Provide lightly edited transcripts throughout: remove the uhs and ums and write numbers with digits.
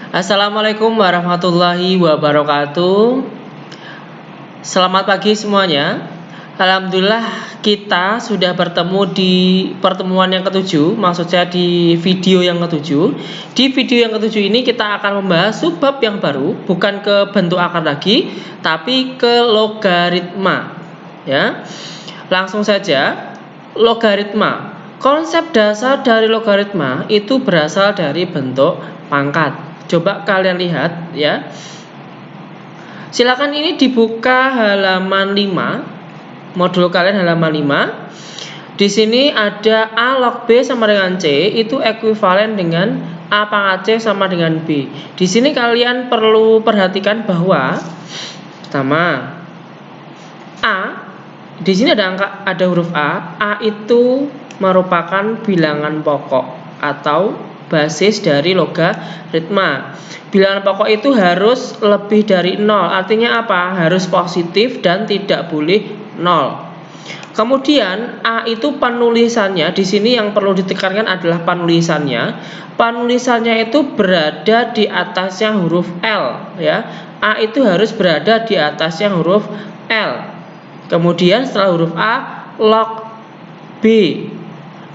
Assalamualaikum warahmatullahi wabarakatuh. Selamat pagi semuanya. Alhamdulillah kita sudah bertemu di pertemuan yang ketujuh, maksud saya di video yang ketujuh. Di video yang ketujuh ini kita akan membahas subbab yang baru, bukan ke bentuk akar lagi, tapi ke logaritma. Ya, langsung saja. Logaritma. Konsep dasar dari logaritma itu berasal dari bentuk pangkat. Coba kalian lihat ya. Silakan ini dibuka halaman 5. Modul kalian halaman 5. Di sini ada A log B sama dengan C itu ekuivalen dengan A pangkat C sama dengan B. Di sini kalian perlu perhatikan bahwa pertama A, di sini ada huruf A itu merupakan bilangan pokok atau basis dari logaritma. Bilangan pokok itu harus lebih dari 0. Artinya apa? Harus positif dan tidak boleh 0. Kemudian A itu penulisannya, di sini yang perlu ditekankan adalah penulisannya. Penulisannya itu berada di atasnya huruf L ya. A itu harus berada di atasnya huruf L. Kemudian setelah huruf A, log B.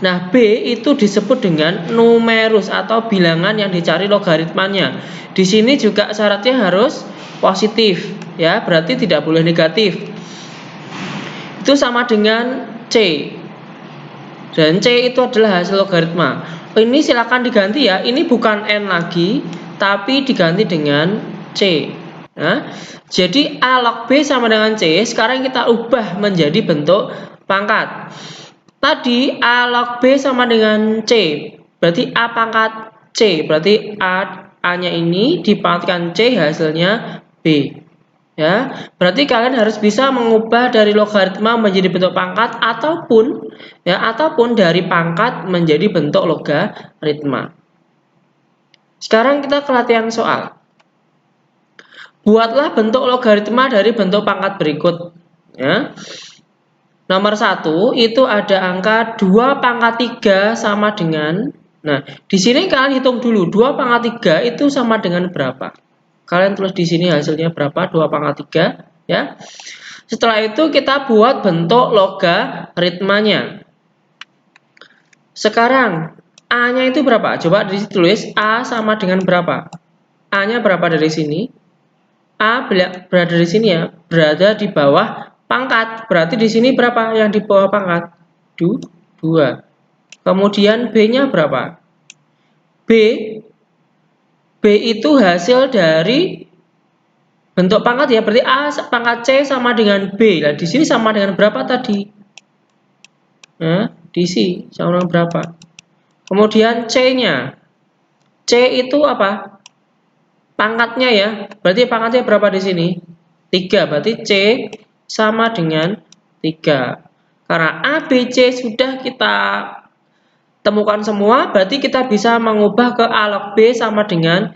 Nah, B itu disebut dengan numerus atau bilangan yang dicari logaritmanya. Di sini juga syaratnya harus positif, ya, berarti tidak boleh negatif. Itu sama dengan C. Dan C itu adalah hasil logaritma. Ini silakan diganti ya. Ini bukan N lagi, tapi diganti dengan C. Nah, jadi A log B sama dengan C. Sekarang kita ubah menjadi bentuk pangkat. Tadi A log B sama dengan C, berarti A pangkat C, berarti A-nya ini dipangkatkan C, hasilnya B. Ya, berarti kalian harus bisa mengubah dari logaritma menjadi bentuk pangkat ataupun dari pangkat menjadi bentuk logaritma. Sekarang kita ke latihan soal. Buatlah bentuk logaritma dari bentuk pangkat berikut. Ya. Nomor 1 itu ada angka 2 pangkat 3 sama dengan, nah di sini kalian hitung dulu 2 pangkat 3 itu sama dengan berapa. Kalian tulis di sini hasilnya berapa, 2 pangkat 3 ya. Setelah itu kita buat bentuk logaritmanya. Sekarang A-nya itu berapa? Coba ditulis A sama dengan berapa? A-nya berapa dari sini? A berada di sini ya, berada di bawah pangkat, berarti di sini berapa yang di bawah pangkat? 2. Kemudian B-nya berapa? B itu hasil dari bentuk pangkat ya, berarti A pangkat C sama dengan B. Nah, di sini sama dengan berapa tadi? Nah, di sini sama dengan berapa? Kemudian C-nya. C itu apa? Pangkatnya ya. Berarti pangkatnya berapa di sini? 3. Berarti C sama dengan 3. Karena A, B, C sudah kita temukan semua, berarti kita bisa mengubah ke A log B sama dengan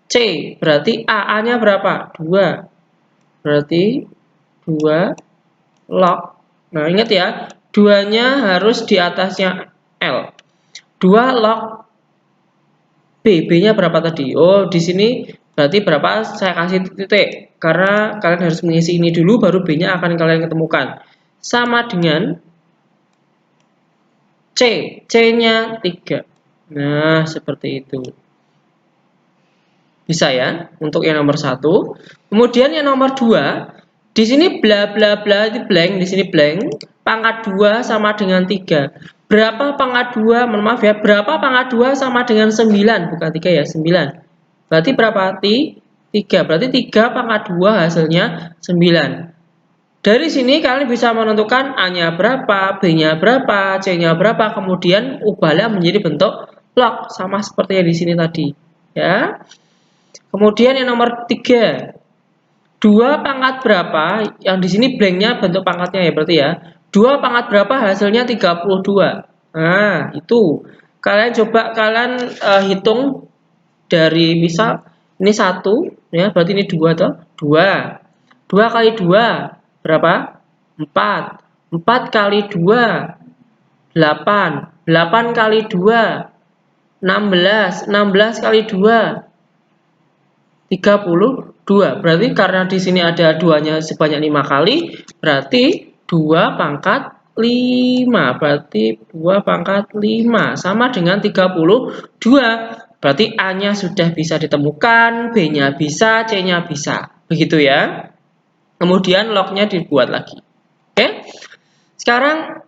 C. Berarti A-nya berapa? 2. Berarti 2 log. Nah, ingat ya, 2-nya harus di atasnya L. 2 log B. B-nya berapa tadi? Oh, di sini berarti berapa? Saya kasih titik. Karena kalian harus mengisi ini dulu, baru B-nya akan kalian ketemukan. Sama dengan C. C-nya 3. Nah, seperti itu. Bisa ya, untuk yang nomor 1. Kemudian yang nomor 2, di sini bla bla bla itu blank, di sini blank. Pangkat 2 sama dengan 3. Berapa pangkat 2? Mohon maaf ya, berapa pangkat 2 sama dengan 9? Bukan 3 ya, 9. Berarti berapa? 3. Berarti 3 pangkat 2 hasilnya 9. Dari sini kalian bisa menentukan A-nya berapa, B-nya berapa, C-nya berapa, kemudian ubahlah menjadi bentuk log sama seperti yang di sini tadi, ya. Kemudian yang nomor 3, 2 pangkat berapa? Yang di sini blanknya bentuk pangkatnya ya berarti ya. 2 pangkat berapa hasilnya 32. Nah, itu. Kalian coba hitung dari misal ini 1 ya, berarti ini 2 toh? 2. 2 kali 2 berapa? 4. 4 kali 2 8. 8 kali 2 16. 16 kali 2 32. Berarti karena di sini ada 2-nya sebanyak 5 kali, berarti 2 pangkat 5. Berarti 2 pangkat 5 sama dengan 32. Berarti A-nya sudah bisa ditemukan, B-nya bisa, C-nya bisa. Begitu ya. Kemudian lognya dibuat lagi. Oke. Sekarang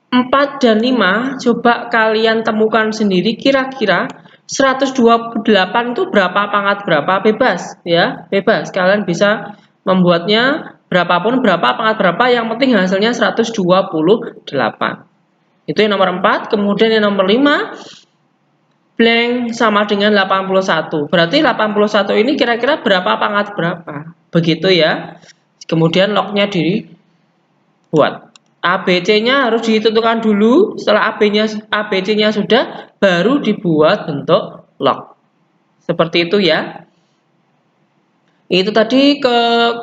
4 dan 5, coba kalian temukan sendiri kira-kira 128 itu berapa pangkat berapa, bebas ya, bebas. Kalian bisa membuatnya berapapun, berapa pangkat berapa, yang penting hasilnya 128. Itu yang nomor 4. Kemudian yang nomor 5, blank sama dengan 81. Berarti 81 ini kira-kira berapa pangkat berapa. Begitu ya. Kemudian lognya dibuat. ABC-nya harus ditentukan dulu. Setelah ABC-nya sudah, baru dibuat bentuk log. Seperti itu ya. Itu tadi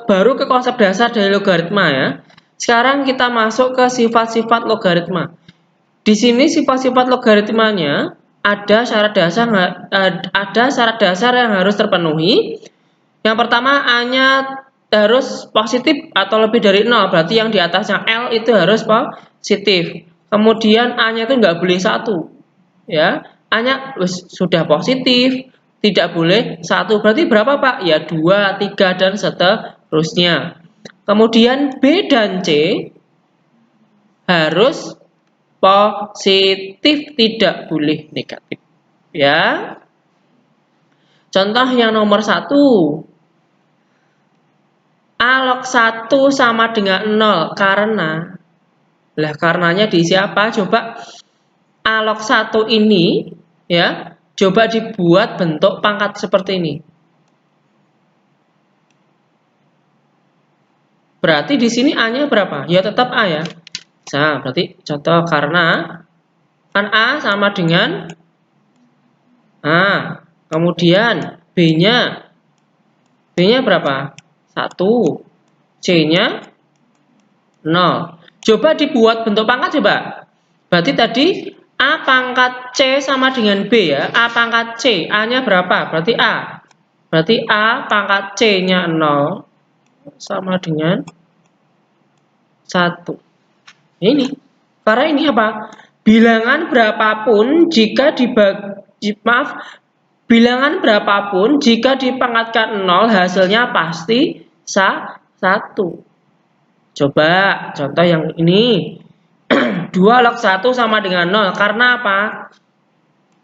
baru ke konsep dasar dari logaritma ya. Sekarang kita masuk ke sifat-sifat logaritma. Di sini sifat-sifat logaritmanya ada syarat dasar yang harus terpenuhi. Yang pertama, A-nya harus positif atau lebih dari 0, berarti yang di atasnya L itu harus positif. Kemudian A-nya itu nggak boleh 1 ya, A-nya sudah positif, tidak boleh 1, berarti berapa Pak? Ya 2, 3 dan seterusnya. Kemudian B dan C harus positif, tidak boleh negatif ya. Contoh yang nomor 1, A log 1 sama dengan 0 karenanya di siapa? Coba A log 1 ini ya, coba dibuat bentuk pangkat seperti ini. Berarti di sini A-nya berapa? Ya tetap A ya. Nah, berarti contoh karena kan A sama dengan A. Kemudian B-nya berapa? 1. C-nya 0. Coba dibuat bentuk pangkat coba. Berarti tadi A pangkat C sama dengan B ya. A pangkat C, A-nya berapa? Berarti A. Berarti A pangkat C-nya 0 sama dengan 1. Ini. Karena ini apa? Bilangan berapapun bilangan berapapun jika dipangkatkan 0 hasilnya pasti 1. Coba contoh yang ini. 2 log 1 sama dengan 0. Karena apa?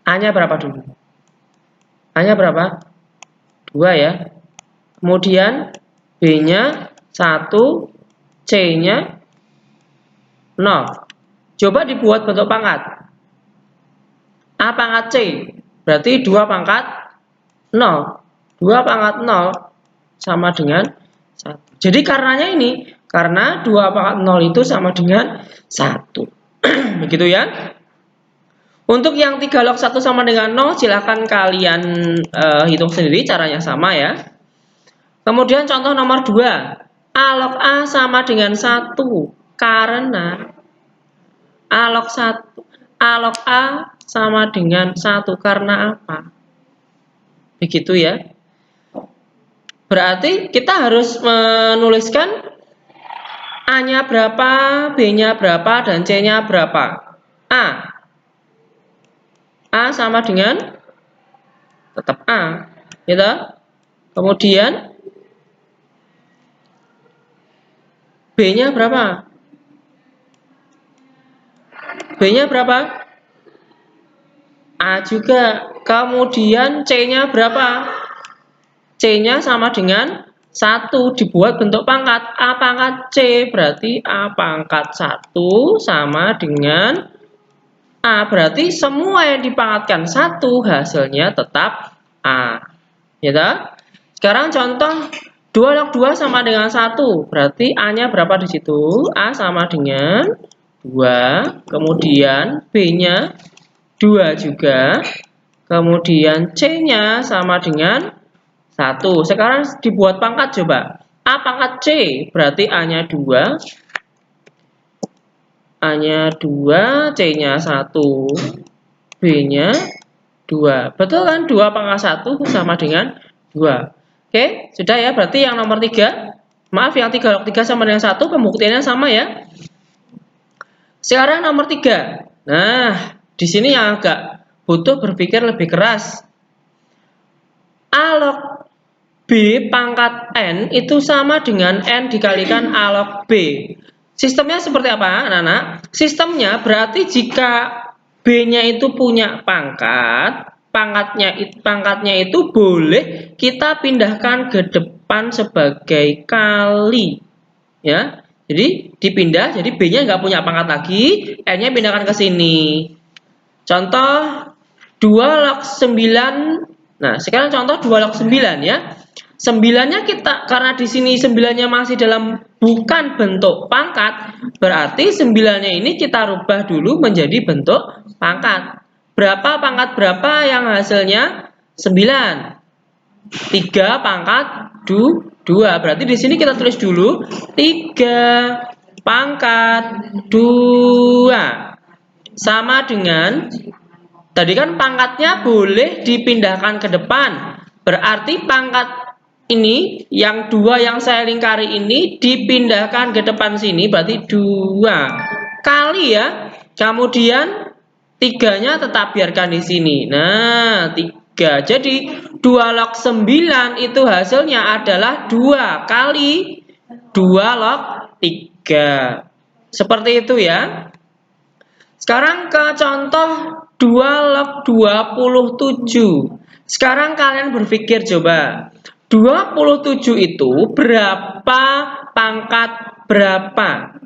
A-nya berapa dulu? A-nya berapa? 2 ya. Kemudian B-nya 1, C-nya 0. Coba dibuat bentuk pangkat. A pangkat C. Berarti 2 pangkat 0. 2 pangkat 0 sama dengan 1. Jadi karenanya ini. Karena 2 pangkat 0 itu sama dengan 1. Begitu ya. Untuk yang 3 log 1 sama dengan 0, silahkan kalian hitung sendiri, caranya sama ya. Kemudian contoh nomor 2. A log A sama dengan 1. Karena A log A sama dengan 1. Karena apa? Begitu ya. Berarti kita harus menuliskan A-nya berapa, B-nya berapa, dan C-nya berapa. A sama dengan tetap A, gitu. Kemudian B-nya berapa? B-nya berapa? A juga. Kemudian C-nya berapa? C-nya sama dengan 1, dibuat bentuk pangkat. A pangkat C, berarti A pangkat 1 sama dengan A. Berarti semua yang dipangkatkan 1 hasilnya tetap A. Gitu. Sekarang contoh 2 log 2 sama dengan 1. Berarti A-nya berapa di situ? A sama dengan 2. Kemudian B-nya 2 juga. Kemudian C-nya sama dengan 1. Sekarang dibuat pangkat coba. A pangkat C, berarti A-nya 2. A-nya 2, C-nya 1. B-nya 2. Betul kan? 2 pangkat 1 sama dengan 2. Oke, sudah ya, berarti yang nomor 3. Maaf, yang 3 log 3 sama dengan 1, pembuktiannya sama ya. Sekarang nomor 3. Nah, di sini yang agak butuh berpikir lebih keras. A log B pangkat N itu sama dengan N dikalikan A log B. Sistemnya seperti apa, anak-anak? Sistemnya berarti jika B-nya itu punya pangkatnya itu boleh kita pindahkan ke depan sebagai kali. Ya, jadi dipindah, jadi B-nya nggak punya pangkat lagi, N-nya pindahkan ke sini. Contoh 2 log 9. Nah, sekarang contoh 2 log 9 ya. 9-nya kita, karena di sini 9-nya masih dalam bukan bentuk pangkat, berarti 9-nya ini kita rubah dulu menjadi bentuk pangkat. Berapa pangkat berapa yang hasilnya? 9. 3 pangkat 2. Berarti di sini kita tulis dulu 3 pangkat 2 sama dengan tadi kan pangkatnya boleh dipindahkan ke depan. Berarti pangkat ini yang 2 yang saya lingkari ini dipindahkan ke depan sini, berarti 2 kali ya. Kemudian 3-nya tetap biarkan di sini. Nah, 3. Jadi 2 log 9 itu hasilnya adalah 2 kali 2 log 3. Seperti itu ya. Sekarang ke contoh 2 log 27. Sekarang kalian berpikir coba. 27 itu berapa pangkat berapa?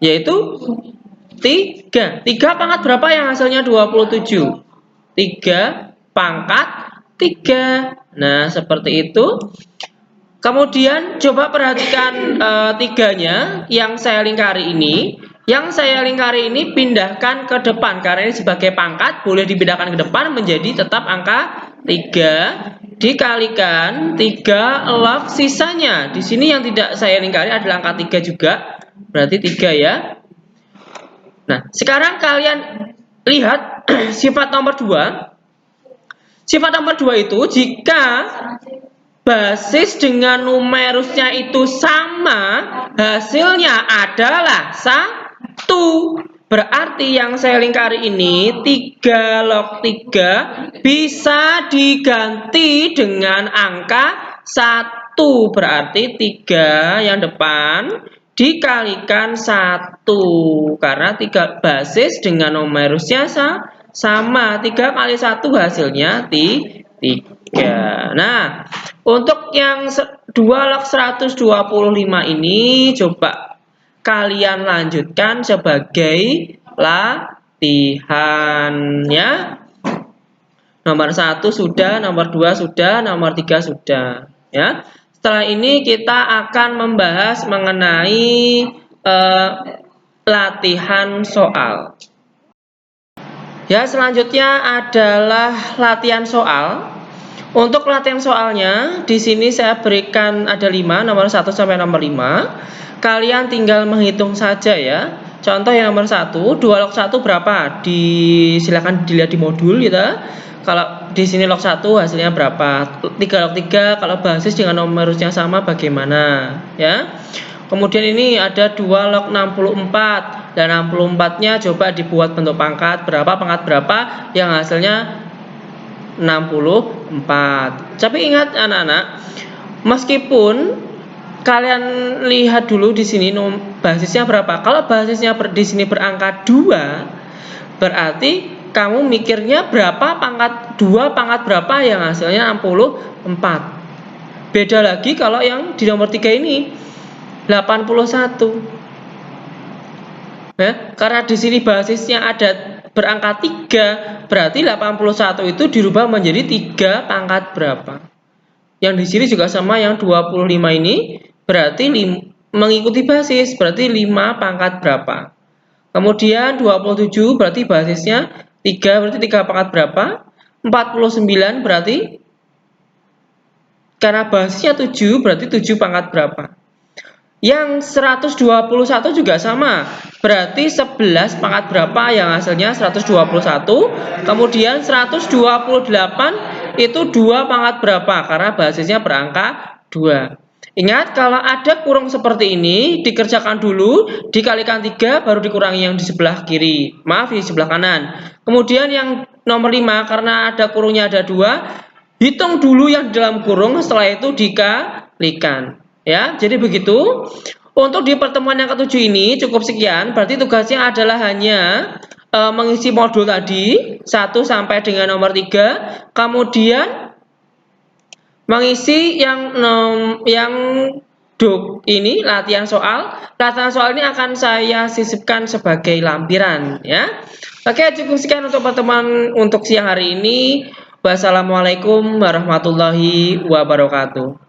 Yaitu 3. 3 pangkat berapa yang hasilnya 27? 3 pangkat 3. Nah, seperti itu. Kemudian coba perhatikan 3-nya yang saya lingkari ini. Yang saya lingkari ini pindahkan ke depan karena ini sebagai pangkat boleh dipindahkan ke depan menjadi tetap angka 3 dikalikan 3 log sisanya. Di sini yang tidak saya lingkari adalah angka 3 juga. Berarti 3 ya. Nah, sekarang kalian lihat sifat nomor 2. Sifat nomor 2 itu jika basis dengan numerusnya itu sama, hasilnya adalah 1. Berarti yang saya lingkari ini 3 log 3 bisa diganti dengan angka 1. Berarti 3 yang depan dikalikan 1. Karena 3 basis dengan numerusnya sama. 3 kali 1 hasilnya 3. Nah, untuk yang 2 log 125 ini coba kalian lanjutkan sebagai latihan ya. Nomor 1 sudah, nomor 2 sudah, nomor 3 sudah ya. Setelah ini kita akan membahas mengenai latihan soal. Ya, selanjutnya adalah latihan soal. Untuk latihan soalnya, di sini saya berikan ada 5, nomor 1 sampai nomor 5. Kalian tinggal menghitung saja ya. Contoh yang nomor 1, 2 log 1 berapa? Silakan dilihat di modul ya. Kalau di sini log 1 hasilnya berapa? 3 log 3 kalau basis dengan numerusnya sama bagaimana ya. Kemudian ini ada 2 log 64 dan 64-nya coba dibuat bentuk pangkat. Berapa pangkat berapa yang hasilnya 64. Tapi ingat anak-anak, meskipun kalian lihat dulu di sini basisnya berapa. Kalau basisnya di sini berangka 2, berarti kamu mikirnya berapa pangkat 2 pangkat berapa yang hasilnya 64. Beda lagi kalau yang di nomor 3 ini 81. Ya, karena di sini basisnya ada berangka 3, berarti 81 itu dirubah menjadi 3 pangkat berapa. Yang di sini juga sama yang 25 ini berarti mengikuti basis, berarti 5 pangkat berapa. Kemudian 27 berarti basisnya 3, berarti 3 pangkat berapa. 49 berarti karena basisnya 7, berarti 7 pangkat berapa. Yang 121 juga sama, berarti 11 pangkat berapa yang hasilnya 121. Kemudian 128 itu 2 pangkat berapa? Karena basisnya berangka 2. Ingat, kalau ada kurung seperti ini, dikerjakan dulu, dikalikan 3, baru dikurangi yang di sebelah kiri. Maaf, di sebelah kanan. Kemudian yang nomor 5, karena ada kurungnya ada 2, hitung dulu yang di dalam kurung, setelah itu dikalikan. Ya, jadi begitu. Untuk di pertemuan yang ketujuh ini cukup sekian, berarti tugasnya adalah hanya mengisi modul tadi, 1 sampai dengan nomor 3, kemudian mengisi yang ini latihan soal. Latihan soal ini akan saya sisipkan sebagai lampiran ya. Oke, cukup sekian untuk pertemuan untuk siang hari ini. Wassalamualaikum warahmatullahi wabarakatuh.